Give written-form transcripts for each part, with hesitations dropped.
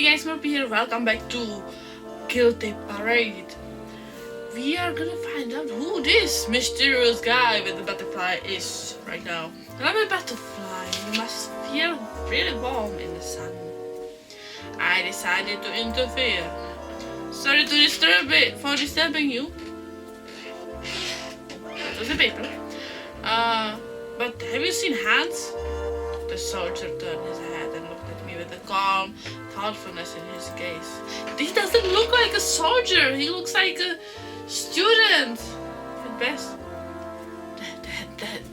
guys, Molpe here. Welcome back to Guilty Parade. We are gonna find out who this mysterious guy with the butterfly is right now. I'm a butterfly. You must feel really warm in the sun. I decided to interfere. Sorry to for disturbing you. That was a paper. But have you seen Hanz? The soldier turned his head and looked at me with a calm thoughtfulness in his gaze. He doesn't look like a soldier. He looks like a student. At best.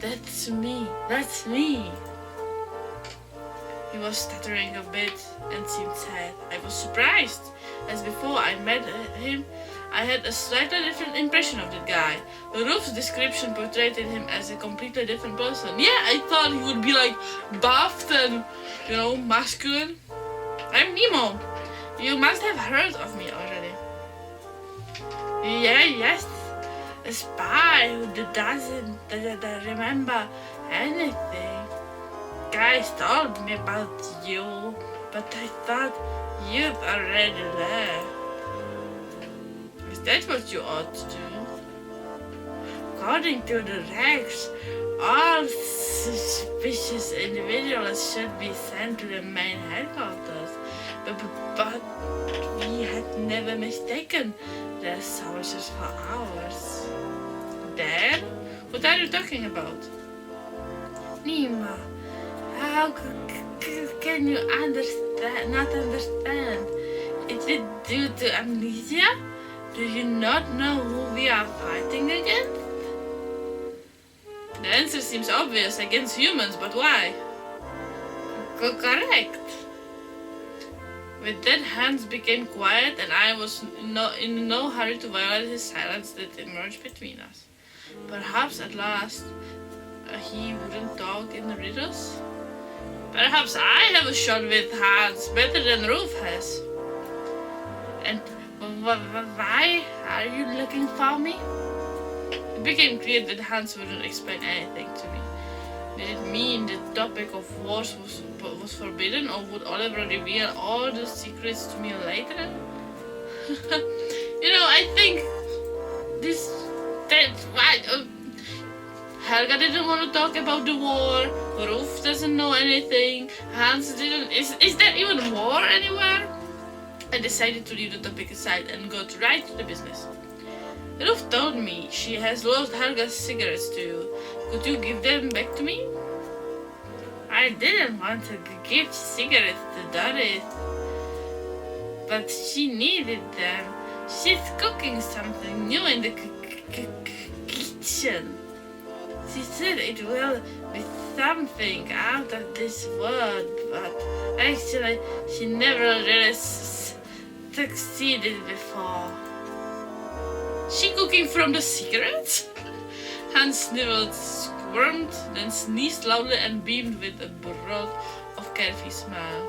That's me. That's me. He was stuttering a bit and seemed sad. I was surprised. As before I met him, I had a slightly different impression of that guy. Ruf's description portrayed him as a completely different person. Yeah, I thought he would be like buffed and, masculine. I'm Nemo. You must have heard of me already. Yes. A spy who doesn't remember anything. Guys told me about you, but I thought you'd already left. Is that what you ought to do? According to the regs, all suspicious individuals should be sent to the main headquarters. But we had never mistaken their soldiers for ours. Then? What are you talking about? Nima, how can you not understand? Is it due to amnesia? Do you not know who we are fighting against? The answer seems obvious, against humans, but why? Correct. With that, Hanz became quiet, and I was in no hurry to violate his silence that emerged between us. Perhaps at last he wouldn't talk in riddles? Perhaps I have a shot with Hanz better than Ruf has. And why are you looking for me? It became clear that Hanz wouldn't explain anything to me. Did it mean the topic of wars was forbidden, or would Oliver reveal all the secrets to me later? I think that's right. Helga didn't want to talk about the war. Ruf doesn't know anything. Hanz didn't. Is there even war anywhere? I decided to leave the topic aside and got right to the business. Ruf told me she has lost Helga's cigarettes to you. Could you give them back to me? I didn't want to give cigarettes to Doris, but she needed them. She's cooking something new in the kitchen. She said it will be something out of this world, but actually she never really succeeded before. She cooking from the cigarettes? Hanz sniveled, squirmed, then sneezed loudly and beamed with a broad of carefree smile.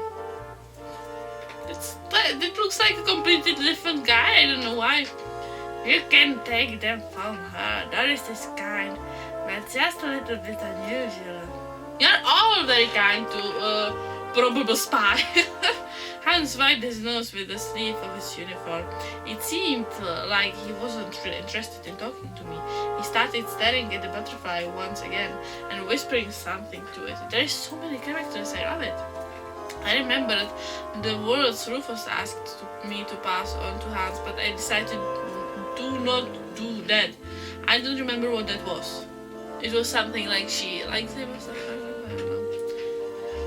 It looks like a completely different guy. I don't know why. You can take them from her. Doris is kind, but just a little bit unusual. You're all very kind to probable spy. Hanz wiped his nose with the sleeve of his uniform. It seemed like he wasn't really interested in talking to me. He started staring at the butterfly once again and whispering something to it. There are so many characters, I love it. I remembered the words Rufus asked me to pass on to Hanz, but I decided to not do that. I don't remember what that was. It was something like she likes him or something. I don't know.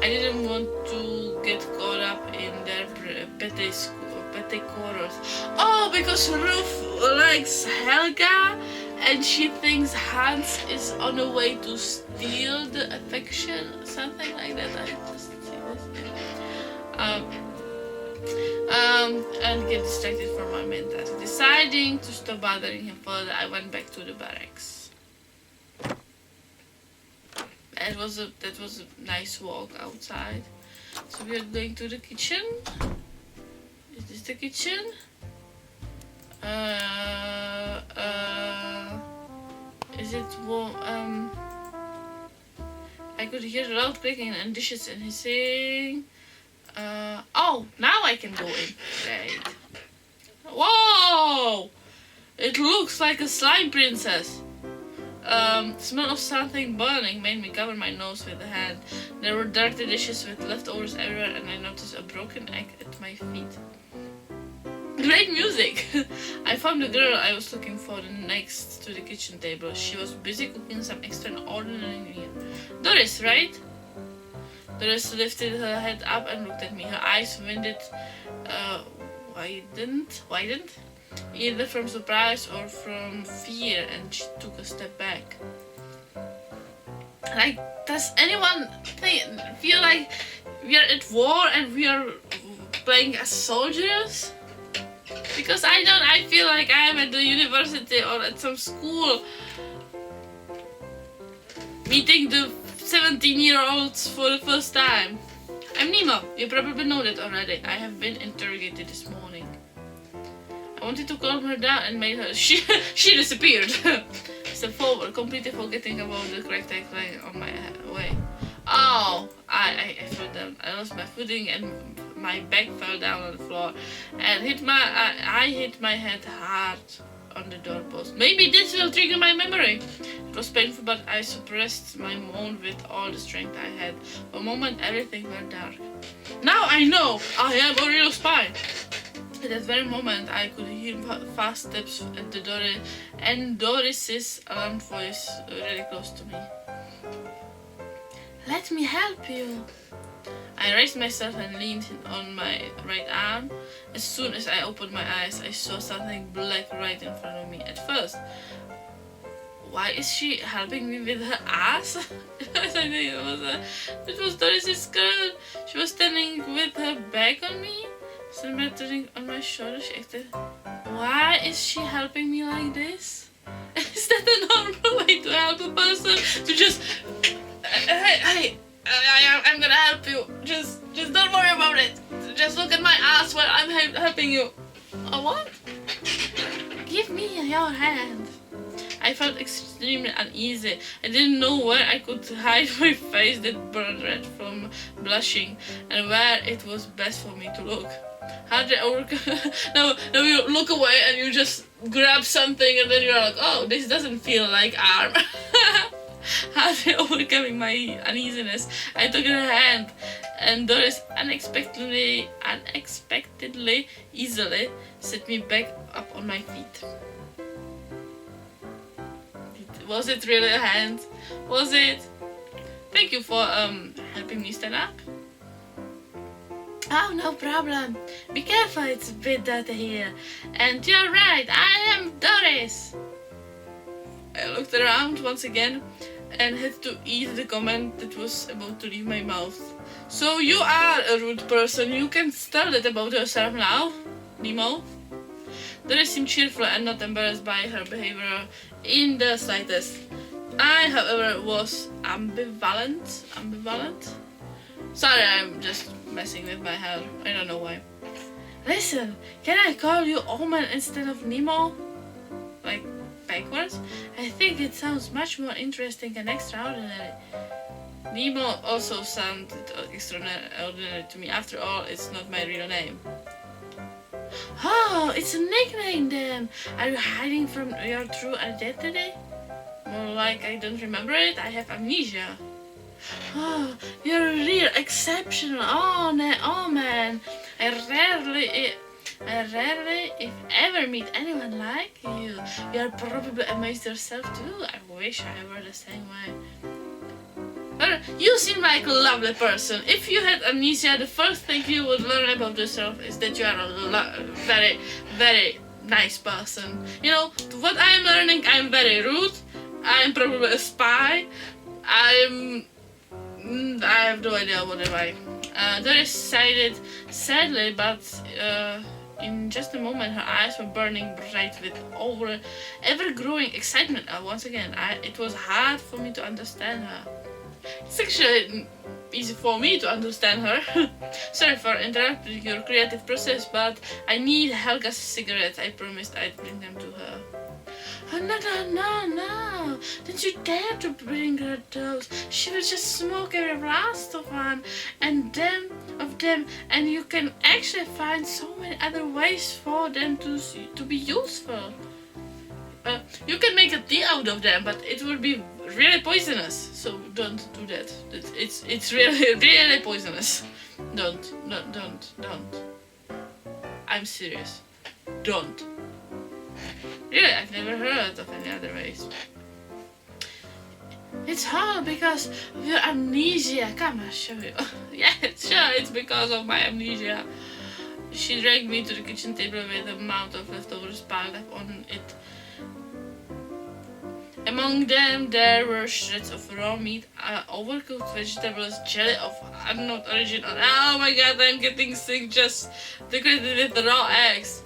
I didn't want to get caught up in their petty quarrels. Oh, because Ruf likes Helga and she thinks Hanz is on a way to steal the affection, something like that. I just see this. And get distracted from my main task. Deciding to stop bothering him further, I went back to the barracks. That was a nice walk outside. So we are going to the kitchen. Is this the kitchen? Is it warm? I could hear loud clicking and dishes and hissing. Oh, now I can go in. Great. Whoa! It looks like a slime princess. Smell of something burning made me cover my nose with a hand. There were dirty dishes with leftovers everywhere, and I noticed a broken egg at my feet. Great music! I found the girl I was looking for next to the kitchen table. She was busy cooking some extraordinary meal. Doris, right? Doris lifted her head up and looked at me. Her eyes widened, either from surprise or from fear, and she took a step back. Like, does anyone feel like we are at war and we are playing as soldiers? Because I don't. I feel like I am at the university or at some school meeting the 17-year-olds for the first time. I'm Nemo. You probably know that already. I have been interrogated this morning. I wanted to calm her down and made her. She disappeared. Step forward, completely forgetting about the correct tagline on my way. Oh, I fell down. I lost my footing and my back fell down on the floor and I hit my head hard on the doorpost. Maybe this will trigger my memory. It was painful, but I suppressed my moan with all the strength I had. For a moment, everything went dark. Now I know I am a real spy. At that very moment, I could hear fast steps at the door and Doris's alarmed voice really close to me. Let me help you. I raised myself and leaned on my right arm. As soon as I opened my eyes, I saw something black right in front of me. At first, why is she helping me with her ass? I think it was Doris's girl. She was standing with her back on me, symmetric on my shoulder. She acted. Why is she helping me like this? Is that a normal way to help a person? To just, hey, I'm gonna help you. Just don't worry about it. Just look at my ass while I'm helping you. Oh, what? Give me your hand. I felt extremely uneasy. I didn't know where I could hide my face that burned red from blushing and where it was best for me to look. How did I overcome? Now you look away and you just grab something and then you're like, oh, this doesn't feel like arm. How did I overcoming my uneasiness? I took her hand and Doris unexpectedly easily set me back up on my feet. Was it really a hand? Was it? Thank you for helping me stand up. Oh, no problem. Be careful, it's a bit dirty here. And you're right, I am Doris. I looked around once again and had to eat the comment that was about to leave my mouth. So you are a rude person. You can tell that about yourself now, Nemo. Doris seemed cheerful and not embarrassed by her behavior in the slightest. I, however, was ambivalent. Sorry, I'm just messing with my hair. I don't know why. Listen, can I call you Omen instead of Nemo? Like, backwards? I think it sounds much more interesting and extraordinary. Nemo also sounded extraordinary to me. After all, it's not my real name. Oh, it's a nickname then. Are you hiding from your true identity? More like I don't remember it. I have amnesia. Oh, you're real exceptional. Oh man. I rarely, if ever, meet anyone like you. You're probably amazed yourself too. I wish I were the same way. Well, you seem like a lovely person. If you had amnesia, the first thing you would learn about yourself is that you are a very, very nice person. You know, what I'm learning, I'm very rude. I'm probably a spy. I have no idea what am I. Doris sighed it sadly, but in just a moment her eyes were burning bright with ever-growing excitement. Once again, it was hard for me to understand her. It's actually easy for me to understand her. Sorry for interrupting your creative process, but I need Helga's cigarettes. I promised I'd bring them to her. Oh, no. Don't you dare to bring her those. She will just smoke every last of one. And then, of of them, and you can actually find so many other ways for them to be useful. You can make a tea out of them, but it would be really poisonous. So don't do that. It's really really poisonous. Don't. I'm serious. Don't. Really, I've never heard of any other ways. It's hard because of your amnesia. Come, I'll show you. Yeah, sure, it's because of my amnesia. She dragged me to the kitchen table with a mound of leftovers piled up on it. Among them, there were shreds of raw meat, overcooked vegetables, jelly of unknown origin. Oh my god, I'm getting sick just decorated with the raw eggs.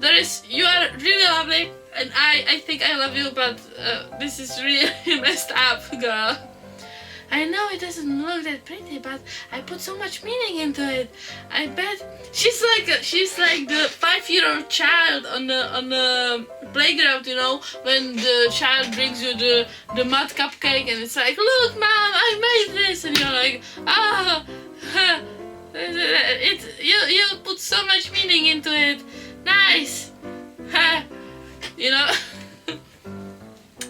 Doris, you are really lovely, and I think I love you, but this is really messed up, girl. I know it doesn't look that pretty, but I put so much meaning into it. I bet she's like the 5-year-old child on the playground, you know, when the child brings you the mud cupcake, and it's like, look, mom, I made this, and you're like, ah, you put so much meaning into it. Nice, you know.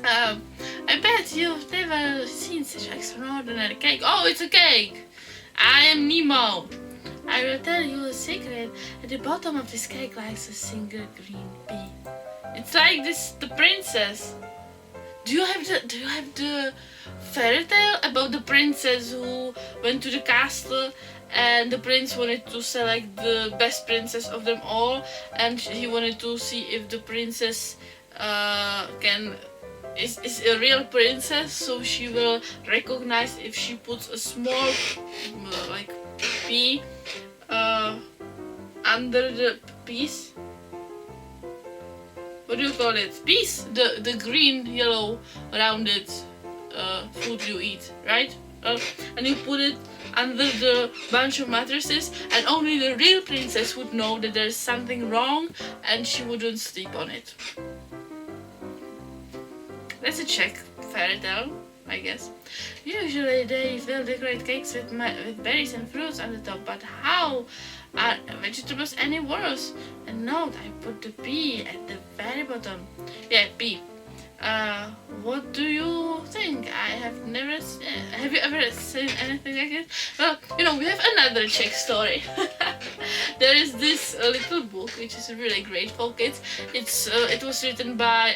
I bet you've never seen such extraordinary cake. Oh, it's a cake! I am Nemo. I will tell you a secret. At the bottom of this cake lies a single green pea. It's like the princess. Do you have the fairy tale about the princess who went to the castle and the prince wanted to select the best princess of them all, and he wanted to see if the princess is a real princess, so she will recognize if she puts a small like pea under the piece. What do you call it? Piece? The green, yellow, rounded food you eat, right? And you put it under the bunch of mattresses, and only the real princess would know that there's something wrong, and she wouldn't sleep on it. That's a Czech fairy tale, I guess. Usually they will decorate cakes with berries and fruits on the top, but how are vegetables any worse? And note, I put the pea at the very bottom. Yeah, pea. What do you think? Have you ever seen anything like it? Well, you know, we have another Czech story. There is this little book which is really great for kids. It was written by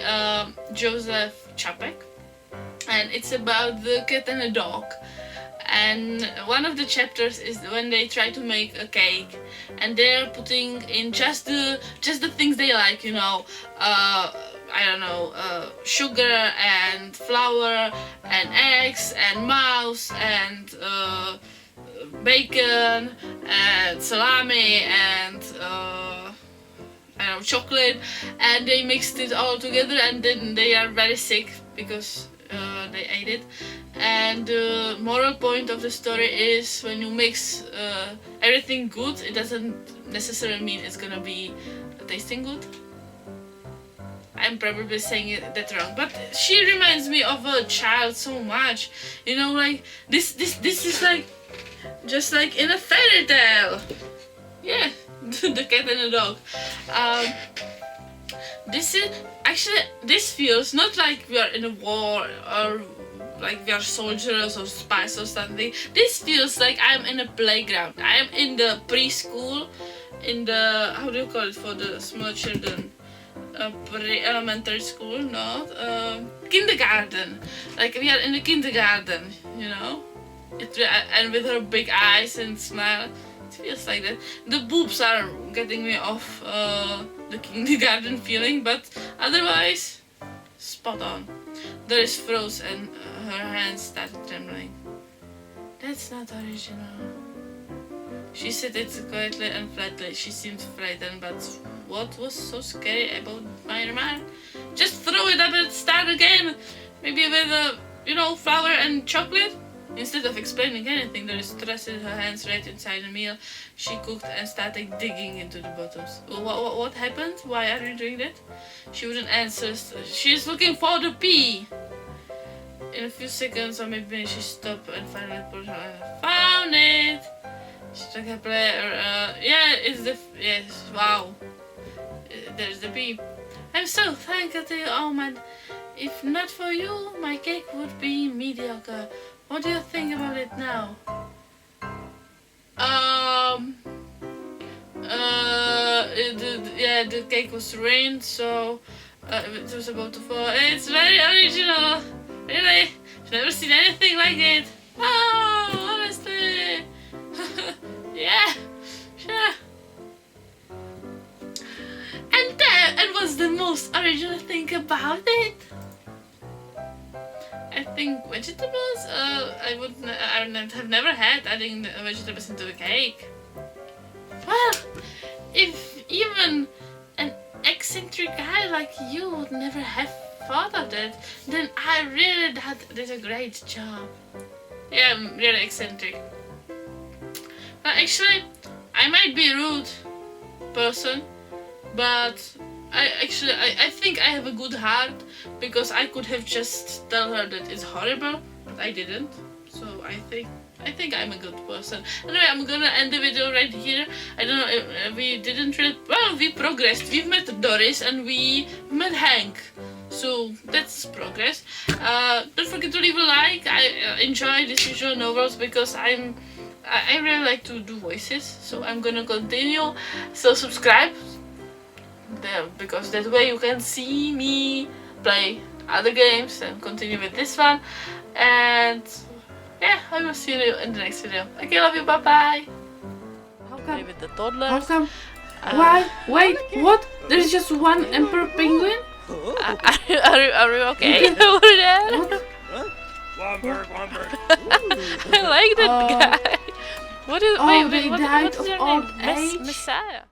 Joseph Čapek, and it's about the cat and the dog. And one of the chapters is when they try to make a cake, and they're putting in just the things they like, you know. I don't know, sugar and flour and eggs and mouse and bacon and salami and I don't know, chocolate, and they mixed it all together, and then they are very sick because they ate it. And the moral point of the story is, when you mix everything good, it doesn't necessarily mean it's gonna be tasting good. I'm probably saying that wrong, but she reminds me of a child so much. You know, like this is like just like in a fairy tale. Yeah, the cat and the dog. This feels not like we are in a war or like we are soldiers or spies or something. This feels like I'm in a playground. I am in the preschool, in the, how do you call it for the small children? Pre-elementary school, not kindergarten. Like we are in the kindergarten, you know. And with her big eyes and smile, it feels like that. The boobs are getting me off the kindergarten feeling, but otherwise, spot on. Doris froze and her hands started trembling. That's not original. She said it quietly and flatly. She seemed frightened, but what was so scary about my remark? Just throw it up and start again. Maybe with flour and chocolate? Instead of explaining anything, Doris thrust her hands right inside the meal she cooked and started digging into the bottoms. What happened? Why are you doing that? She wouldn't answer. She's looking for the pea. In a few seconds, or maybe she stopped and finally put her hand. Found it! Okay, player. Yeah, it's the yes. Wow. There's the bee. I'm so thankful to you, Omen. If not for you, my cake would be mediocre. What do you think about it now? Yeah, the cake was rained, so it was about to fall. It's very original. Really, I've never seen anything like it. Oh, honestly. Yeah, sure. And what's the most original thing about it? I think vegetables. I've never had adding the vegetables into the cake. Well, if even an eccentric guy like you would never have thought of that, then I really did a great job. Yeah, I'm really eccentric. But actually, I might be a rude person, but I think I have a good heart, because I could have just tell her that it's horrible, but I didn't. So I think I'm a good person. Anyway, I'm gonna end the video right here. I don't know if we didn't really, well, we progressed. We've met Doris and we met Hank. So that's progress. Don't forget to leave a like. I enjoy these visual novels because I really like to do voices. So I'm gonna continue. So subscribe there, because that way you can see me play other games and continue with this one. And yeah, I will see you in the next video. Okay, love you, bye bye. How come? With the toddler. How come? Why? Wait, what? There's just one emperor penguin? Are you okay over there? I like that guy. What is? Oh, wait, they what died is of your old name? age? Messiah.